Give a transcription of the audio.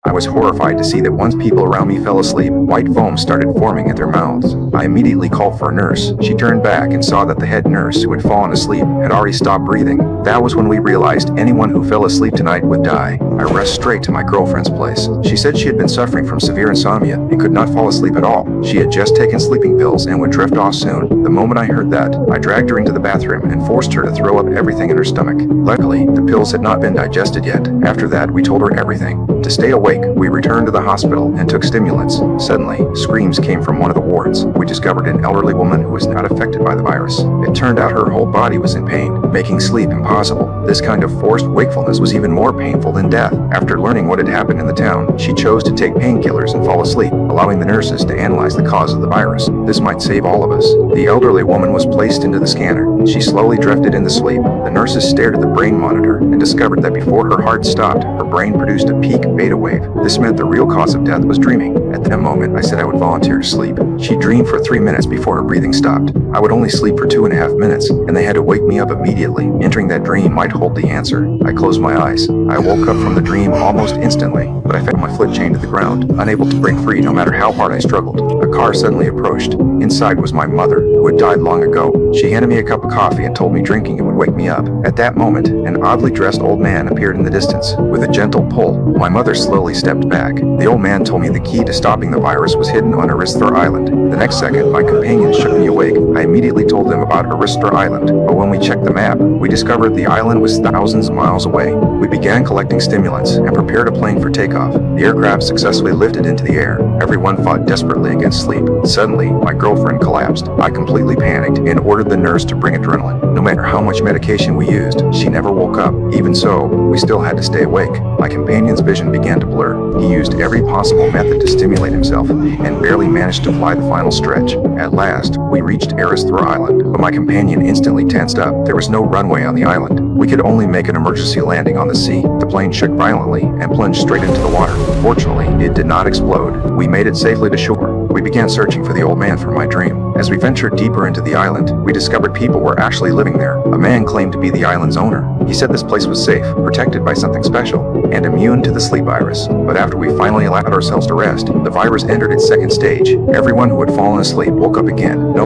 I was horrified to see that once people around me fell asleep, white foam started forming at their mouths. I immediately called for a nurse. She turned back and saw that the head nurse, who had fallen asleep, had already stopped breathing. That was when we realized anyone who fell asleep tonight would die. I rushed straight to my girlfriend's place. She said she had been suffering from severe insomnia and could not fall asleep at all. She had just taken sleeping pills and would drift off soon. The moment I heard that, I dragged her into the bathroom and forced her to throw up everything in her stomach. Luckily, the pills had not been digested yet. After that, we told her everything. To stay awake, we returned to the hospital and took stimulants. Suddenly, screams came from one of the wards. We discovered an elderly woman who was not affected by the virus. It turned out her whole body was in pain, making sleep impossible. This kind of forced wakefulness was even more painful than death. After learning what had happened in the town, she chose to take painkillers and fall asleep, allowing the nurses to analyze the cause of the virus. This might save all of us. The elderly woman was placed into the scanner. She slowly drifted into sleep. The nurses stared at the brain monitor and discovered that before her heart stopped, her brain produced a peak beta wave. This meant the real cause of death was dreaming. At that moment, I said I would volunteer to sleep. She dreamed for 3 minutes before her breathing stopped. I would only sleep for 2.5 minutes, and they had to wake me up immediately. Entering that dream might hold the answer. I closed my eyes. I woke up from the dream almost instantly, but I found my foot chained to the ground, unable to break free no matter how hard I struggled. A car suddenly approached. Inside was my mother, who had died long ago. She handed me a cup of coffee and told me drinking it would wake me up. At that moment, an oddly dressed old man appeared in the distance. With a gentle pull, my mother slowly stepped back. The old man told me the key to stopping the virus was hidden on Aristra Island. The next second, my companions shook me awake. I immediately told them about Aristra Island, but when we checked the map, we discovered the island was thousands of miles away. We began collecting stimulants and prepared a plane for takeoff. The aircraft successfully lifted into the air. Everyone fought desperately against sleep. Suddenly, my girlfriend collapsed. I completely panicked and ordered the nurse to bring adrenaline. No matter how much medication we used, she never woke up. Even so, we still had to stay awake. My companion's vision began to blur. He used every possible method to stimulate himself and barely managed to fly the final stretch. At last, we reached Aristra Island, but my companion instantly tensed up. There was no runway on the island. We could only make an emergency landing on the sea. The plane shook violently and plunged straight into the water. Fortunately, it did not explode. We made it safely to shore. We began searching for the old man from my dream. As we ventured deeper into the island, we discovered people were actually living there. A man claimed to be the island's owner. He said this place was safe, protected by something special, and immune to the sleep virus. But after we finally allowed ourselves to rest, the virus entered its second stage. Everyone who had fallen asleep woke up again. No